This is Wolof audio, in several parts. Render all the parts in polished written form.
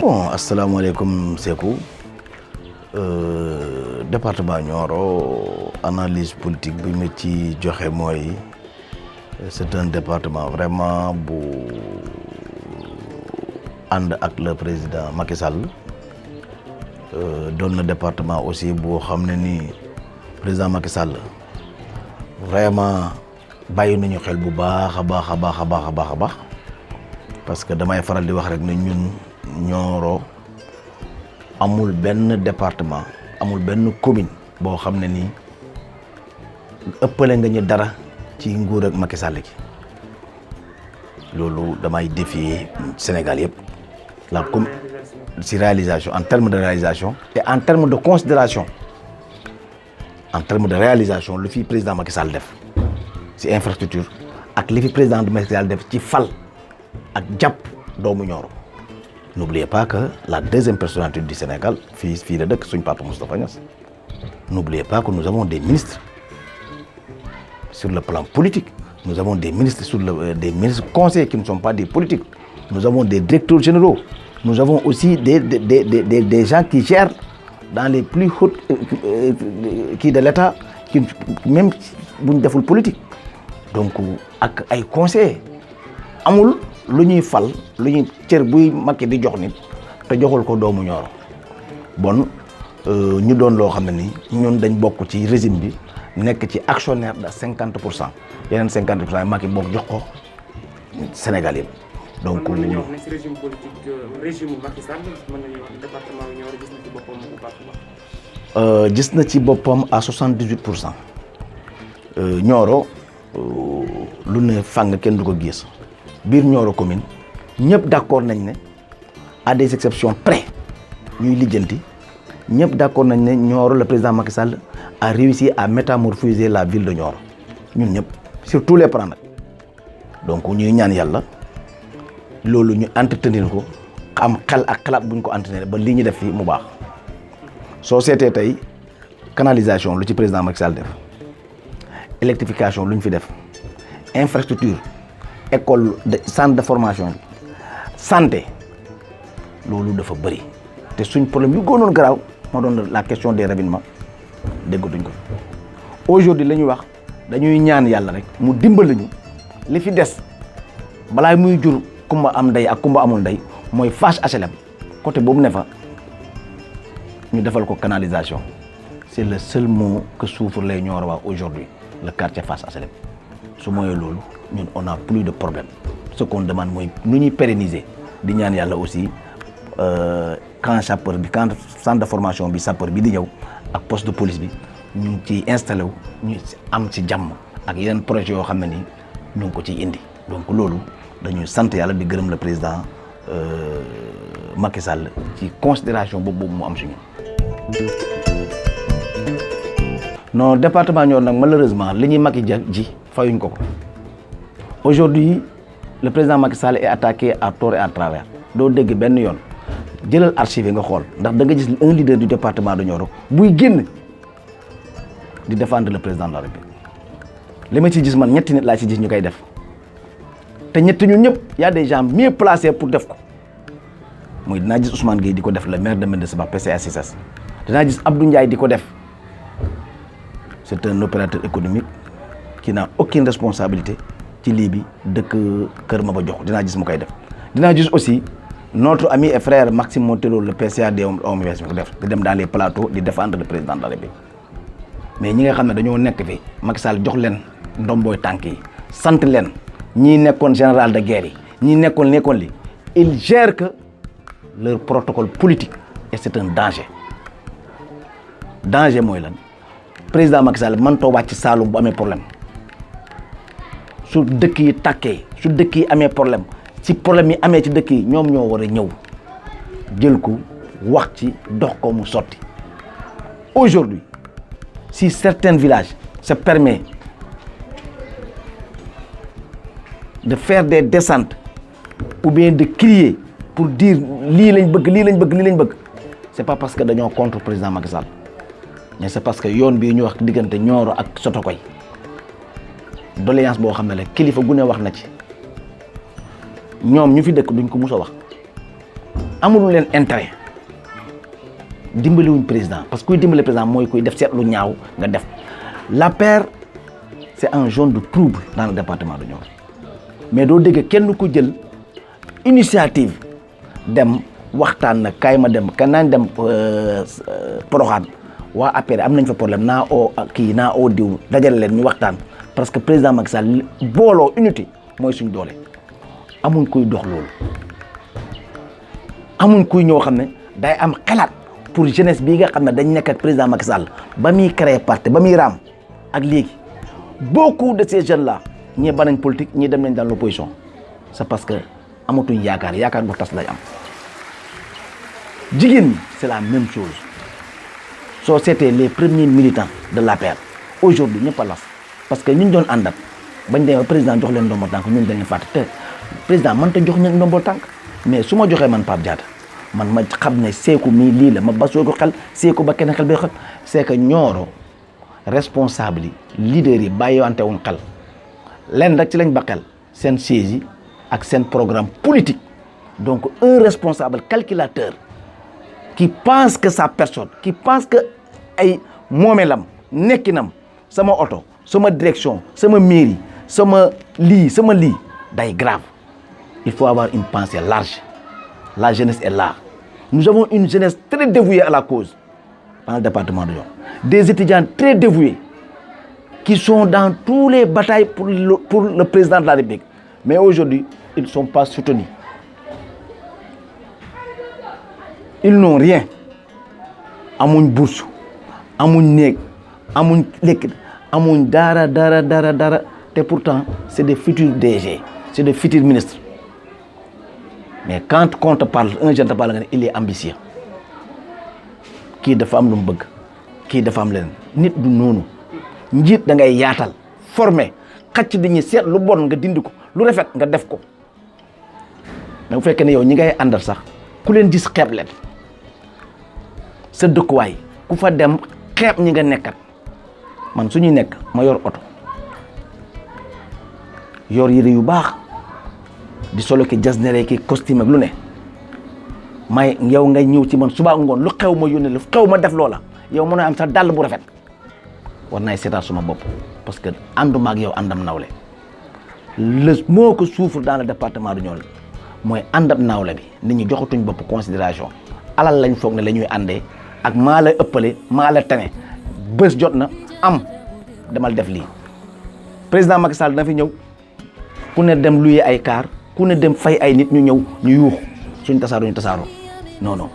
bon asalaamaaleykum Sékou département Nioro analyse politique bi ma ci joxe mooy c'est un département vraiment bu ànd ak le président Macky Sall doon na département aussi boo xam ne ni président Macky Sall vraiment bàyyi nañu xel bu baax a baax a baax a baax a baax a baax parce que damay faral di wax rek ne ñun Nioro amul benn département amul benn commune boo xam ne nii ëppale nga ñu dara ci nguur ak Macky Sall gi loolu damay défier Sénégal yëpp la com si réalisation en termes de réalisation et en termes de considération en termes de réalisation lu fi président Macky Sall def si infrastructure ak li fi président Macky Sall def ci fal ak jàpp doomu Nioro. N'oubliez pas que la deuxième personnalité du Sénégal fii la dëkk suñ papa Moustapha Niasse. N'oubliez pas que nous avons des ministres sur le plan politique. Nous avons des ministres des ministres conseillers qui ne sont pas des politiques. Nous avons des directeurs généraux. Nous avons aussi des gens qui gèrent dans les plus hautes qui de l'État qui même bu ñu deful politique. Donc ak ay conseillers amul. lu ñuy fal lu ñuy cër buy Macky di jox nit te joxul ko doomu Nioro bon ñu doon loo xam ne ni ñun dañ bokk ci régime bi nekk ci actionnaire de 50% yeneen 50% Macky bokk jox ko Sénégal yëpp. donc mën nañu wax ne si régime politique régime Macky Sall mën nañu wax département yu Nioro gis na ci boppam bu baax a baax. gis na ci boppam à 78%. Nioro lu ne fàng kenn du ko gis. biir Nioro commune ñëpp d'accord nañ ne à des exceptions près ñuy lijjanti ñëpp d'accord nañ ne Nioro le président Macky Sall a réussi à métamorphoser la ville de Nioro ñun ñëpp sur tous les plans nag donc ñuy ñaan yàlla loolu ñu entretenir ko am xel ak xalaat bu ñu ko entretenir ba lii ñu def fii mu baax soo seetee tey canalisation lu ci président Macky Sall def électrification lu ñu fi def infrastructure école de centre de formation santé loolu dafa bëri te suñ problème yu gënoon garaaw moo doon la question des ravinements déggatuñ ko aujourd'hui la ñuy wax dañuy ñaan yàlla rek mu dimbali ñu li fi des balaa muy jur kumba am ndey ak kumba amul ndey mooy Fass HLM côté boobu ne fa ñu defal ko canalisation c'est le seul mot que souffrent les Niorois aujourd'hui le quartier Fass HLM su mooyee loolu ñun on a plus de problème ce qu'on demande mooy nu ñuy pérenniser di ñaan yàlla aussi camp sapeur bi camp centre de formation bi sapeur bi di ñëw ak poste de police bi ñu ngi ciy installé wu ñu am ci jàmm ak yeneen projet yoo xam ne ni ñu ngi ko ciy indi donc loolu dañuy sant yàlla di gërëm le président Macky Sall ci considération boobu mu am suñu non département Nioro nag malheureusement li ñuy Macky ji fayuñ ko. Aujourd'hui le président Macky Sall est attaqué à tort et à travers doo dégg benn yoon jëlal archive nga xool ndax da nga gis un leader du département de Nioro buy génn di défendre le président de la République li ma ci gis man ñetti nit laa ci gis ñu koy def te ñetti ñun ñëpp y a des gens mieux placés pour def ko muy dinaa gis Ousmane Gueye di ko def le maire de Médina Sabakh PCA CICES dinaa gis Abdou Ndiaye di ko def c'est un opérateur économique qui n'a aucune responsabilité ci lii bi dëkk Kër Maba Jox dinaa gis mu koy def dinaa gis aussi notre ami et frère Maxime Montelo le PCA des OMS mi ko def di dem dans les plateaux di défendre le président de la République mais ñi nga xam ne dañoo nekk fi Macky Sall jox leen ndombooy tànk yi sant leen ñii nekkoon général de guerre yi ñii nekkoon li ils gèrent que leur protocole politique et c'est un danger mooy lan président Macky Sall mënutoo wàcc Saloum bu amee problème su dëkk yi tàkkee su dëkk yi amee problème ci problème yi amee ci dëkk yi ñoom ñoo war a ñëw jël ko wax ci dox ko mu sotti aujourd'hui si certains villages se permettent de faire des descentes ou bien de crier pour dire lii lañ bëgg c'est pas parce que dañoo contre président Macky Sall mais c'est parce que yoon bii ñu wax diggante Nioro ak Sotokoy doléance boo xam ne la kilifa gu ne wax na ci ñoom ñu fi dëkk duñ ko mus a wax amul leen intérêt dimbaliwuñ président parce que kuy dimbali président mooy kuy def seet lu ñaaw nga def. l'APR c'est un zone de trouble dans le département de Nioro mais doo dégg kenn ku jël initiative dem waxtaan na kaay ma dem kan naañ dem Porokhane waa APR am nañ fa problème naa oo diw dajale leen ñu waxtaan parce que président Macky Sall booloo unité mooy suñ doole amuñ kuy dox loolu amuñ kuy ñëw xam ne day am xalaat pour jeunesse bii nga xam ne dañ nekk ak président Macky Sall ba muy créer parti ba muy raam ak léegi beaucoup de ces jeunes là ñii ba nañ politique ñii dem nañ dans l'opposition c'est parce que amatuñ yaakaar bu tas lay am jigéen ñi c'est la même chose soo seetee les premiers militants de l'APR aujourd'hui ñëpp a las parce que ñu doon àndat bañ demee président jox leen ndombo tànk ñun dañuy fàtte te président man ta jox ñeen ndombo tànk mais su ma joxee man Pape Diatta man ma xam ne Sékou mii lii la ma basoo ko xel Sékou ba kenn xel bay xel c'est que Nioro responsable yi leaders yi bàyyiwante wuñ xel leen rek ci lañ ba xel seen siège yi ak seen programme politique donc un responsable calculateur qui pense que sa personne qui pense que ay moomeelam nekkinam sama oto sama direction sama mairie sama lii day grave il faut avoir une pensée large la jeunesse est là nous avons une jeunesse très dévouée à la cause dans le département de Nioro des étudiants très dévoués qui sont dans tous les batailles pour le président de la République mais aujourd'hui ils ne sont pas soutenus ils n'ont rien amuñ bourse amuñ néeg amuñ lekk amuñ dara te pourtant c'est des futurs DG c'est des futurs ministres mais quand on te parle un jeune te parle nga ne il est ambitieux kii dafa am lu mu bëgg kii dafa am leneen nit du noonu njiit da ngay yaatal former xacc di ñi seet lu bon nga dindi ko lu rafet nga def ko mais bu fekkee ne yow ñi ngay àndal sax ku leen gis xeeb leen sa dëkkuwaay ku fa dem xeeb ñi nga nekkat man suñuy nekk ma yor oto yor yére yu baax di solo ki jasnere ki costume ak lu ne may yow ngay ñëw ci man suba ngoon lu xew ma yónnee lu xew ma def loola yow mën a am sax dàll bu rafet war naay seetaat suma bopp parce que ànduma ak yow àndam nawle le moo ko souffre dans le département de Nioro mooy àndam nawle bi nit ñi joxatuñ bopp considération alal lañ foog ne la ñuy àndee ak maa la ëppale maa la tane bés jot na am demal def lii président Macky Sall dina fi ñëw ku ne dem luye ay car ku ne dem fay ay nit ñu ñëw ñu yuux suñ tasaaroo ñu tasaaroo non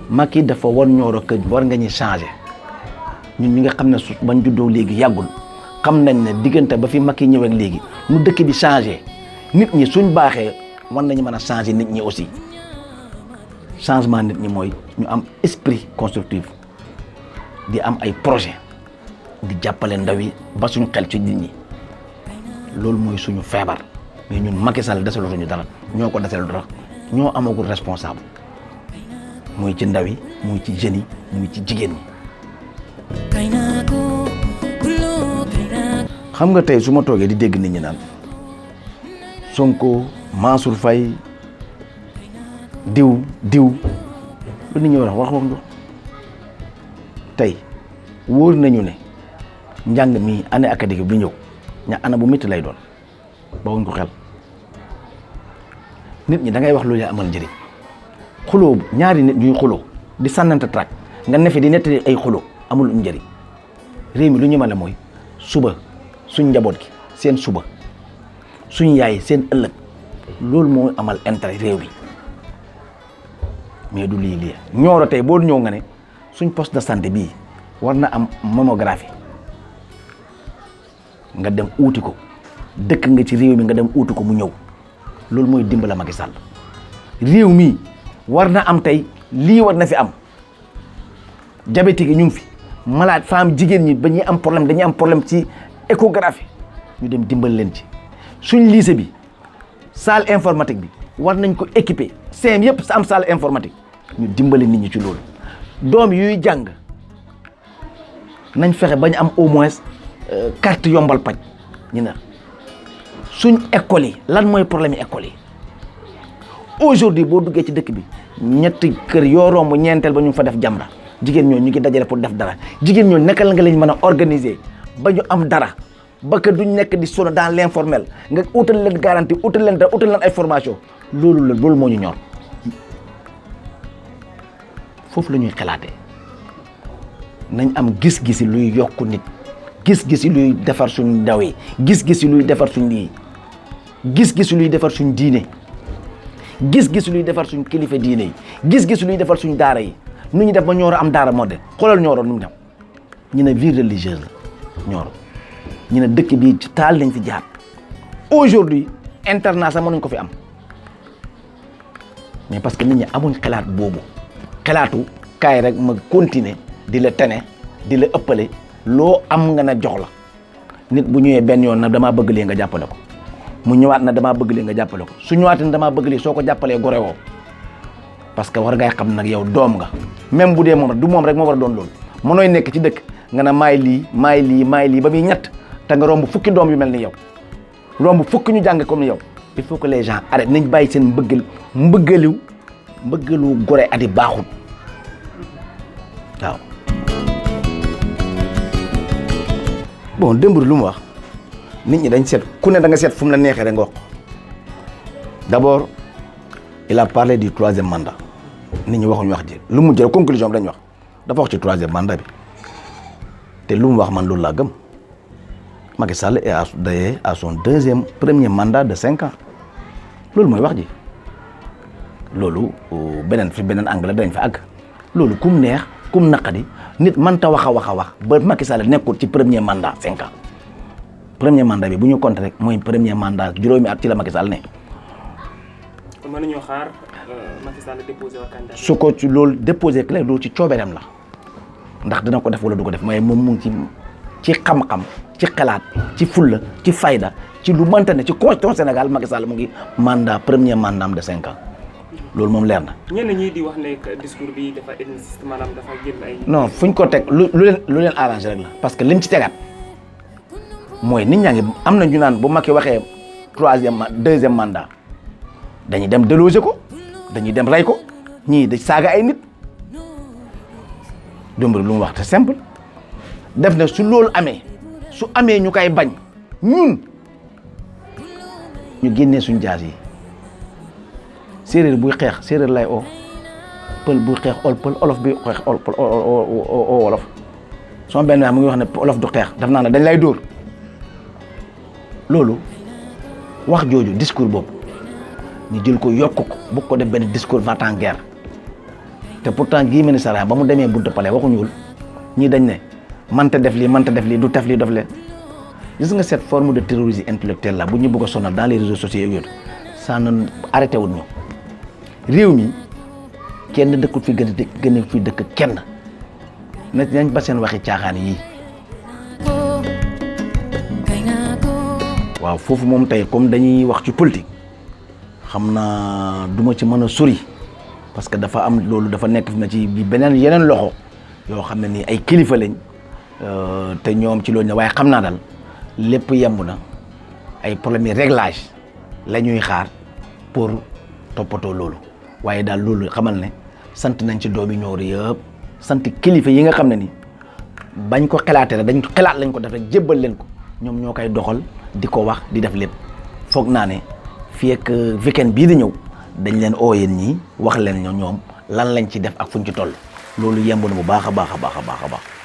Macky dafa war Nioro que war nga ñu changer ñun ñi nga xam ne su bañ juddoo léegi yàggul xam nañ ne diggante ba fi Macky ñëwee léegi nu dëkk bi changer nit ñi suñ baaxee war nañu mën a changer nit ñi aussi changement nit ñi mooy ñu am esprit constructif di am ay projet di jàppale ndaw yi ba suñ xel ci nit ñi loolu mooy suñu feebar mais ñun Macky Sall desalatuñu dara ñoo ko desal dara ñoo amagul responsable muy ci ndaw yi muy ci jeunes yi muy ci jigéen ñi. xam nga tey su ma toogee di dégg nit ñi naan Sonko Mansour Faye diw lu nit ñi wax tey wóor nañu ne njàng mi année académique bi ñëw ana bu métti lay doon bawuñ ko xel nit ñi da ngay wax lu leen amal njëriñ xuloo ñaari nit ñuy xuloo di sànnante trac nga nefe di nettali ay xuloo amul njëriñ réew mi lu ñu mën a mooy suba suñ njaboot gi seen suba suñ yaay seen ëllëg loolu moo amal intérêt réew mi mais du lii Nioro tey boo ñëw nga ne suñ poste de santé bii war na am mammographie nga dem uuti ko dëkk nga ci réew mi nga dem uuti ko mu ñëw loolu mooy dimbala Macky Sall réew mi war na am tey lii war na fi am diabétique yi ñu ngi fi malade femme jigéen ñi ba ñuy am problème dañuy am problème ci échographie ñu dem dimbal leen ci suñ lycée bi salle informatique bi war nañ ko équiper CM yëpp sa am salle informatique ñu dimbali nit ñi ci loolu doom yuy jàng nañ fexe bañ am au moins carte yombal paj ñu ne suñ école yi lan mooy problème yi école yi aujourd'hui boo duggee ci dëkk bi ñetti kër yoo romb ñeenteel ba ñu fa def jamra jigéen ñooñu ñu ngi dajale pour def dara jigéen ñooñu naka la nga leen mën a organiser ba ñu am dara ba que duñ nekk di sonn dans l'informel nga utal leen garantie utal leen dara utal leen ay formation loolu moo ñu ñor foofu la ñuy xalaatee nañ am gis-gisi luy yokku nit gis-gisi luy defar suñ ndaw yi gis-gisi luy defar suñ lii gis-gisi luy defar suñ diine gis-gisi luy defar suñ kilifa diine yi gis-gisi luy defar suñ daara yi nu ñu def ba Nioro am daara moo de xoolal Nioro nu mu dem ñu ne vie religieuse la Nioro ñu ne dëkk bi ci taal lañ fi jaar aujourd'hui internat sax mënuñ ko fi am mais parce que nit ñi amuñ xalaat boobu xalaatu kaay rek ma continuer di la tene di la ëppale loo am nga na jox la nit bu ñëwee benn yoon nag damaa bëgg lii nga jàppale ko mu ñëwaat na damaa bëgg lii nga jàppale ko su ñëwaatee ne damaa bëgg lii soo ko jàppalee gore woo parce que war ngay xam nag yow doom nga même bu dee moom rek du moom rek moo war a doon loolu mënooy nekk ci dëkk nga ne maay lii ba muy ñett te nga romb fukki doom yu mel ni yow romb fukki ñu jàng comme ni yow il faut que les gens arrêtent nañ bàyyi seen mbëggalu gore adi baaxul waaw. bon Dembourou lu mu wax nit ñi dañ seet ku ne da nga seet fu mu la neexee rek nga wax d'abord il a parlé du 3e mandat nit ñi waxuñu wax ji lu mu jël conclusion bi dañ wax dafa wax ci 3e mandat bi te lu mu wax man loolu laa gëm Macky Sall est à son premier mandat de 5 ans loolu mooy wax ji loolu beneen angle dañ fa àgg loolu kum neex kum naqadi nit mënta wax a wax ba Macky Sall nekkul ci premier mandat 5 ans premier mandat bi bu ñu compter rek mooy premier mandat juróomi at ci la Macky Sall ne. kon mën nañoo xaar Macky Sall déposé wa candidat. su ko ci loolu déposé clé loolu ci coobeeram la ndax dina ko def wala du ko def mooy moom mu ngi ci xam-xam ci xalaat ci fulla ci fayda ci lu mënta ne ci constitution Sénégal Macky Sall mu ngi premier mandat de 5 ans loolu moom leer na. ñenn ñi di wax ne discours bi dafa ethniciste maanaam dafa jël ay. non fuñ ko teg lu leen arrangé rek la parce que lim ci tegaat mooy nit ñaa ngi am na ñu naan bu Macky waxee 2e mandat dañuy dem déloger ko dañuy dem rey ko ñii da saaga ay nit Dembourou lu mu wax te simple def na su loolu amee ñu koy bañ ñun ñu génnee suñ jaas yi séeréer buy xeex séeréer lay oo pël buy xeex ol pël olof buy xeex ol pël oo wolof sama benn mu ngi wax ne olof du xeex daf naa ne dañ lay dóor loolu wax jooju discours boobu ñu jël ko yokk ko bu ko def benn discours va-t-en-guerre te pourtant Guy Marius Sagna ba mu demee buntu palais waxuñuwul ñii dañ ne mënta def lii du def lii def leen gis nga cette forme de terrorisme intellectuel là bu ñu bëgg a sonal dans les réseaux sociaux yooyu ça ne arrêté wul ñu réew mi kenn dëkkul fi gën a fi dëkk kenn nañ ba seen waxi caaxaan yii waaw foofu moom tey comme dañuy wax ci politique xam naa duma ci mën a sori parce que dafa am loolu dafa nekk fi na ci yeneen loxo yoo xam ne nii ay kilifa lañ te ñoom ci loolu ne waaye xam naa daal lépp yemb na ay problème yi réglage la ñuy xaar pour toppatoo loolu waaye daal loolu xamal ne sant nañ ci doomi Nioro yëpp sant kilifa yi nga xam ne ni bañ ko xalaatee rek dañ xalaat lañ ko def rek jébbal leen ko ñoom ñoo koy doxal di ko wax di def lépp foog naa ne fii ak weekend bii di ñëw dañ leen oo yéen ñii wax leen ñoom lan lañ ci def ak fuñ ci toll loolu yemb na bu baax a baax a baax a baax a baax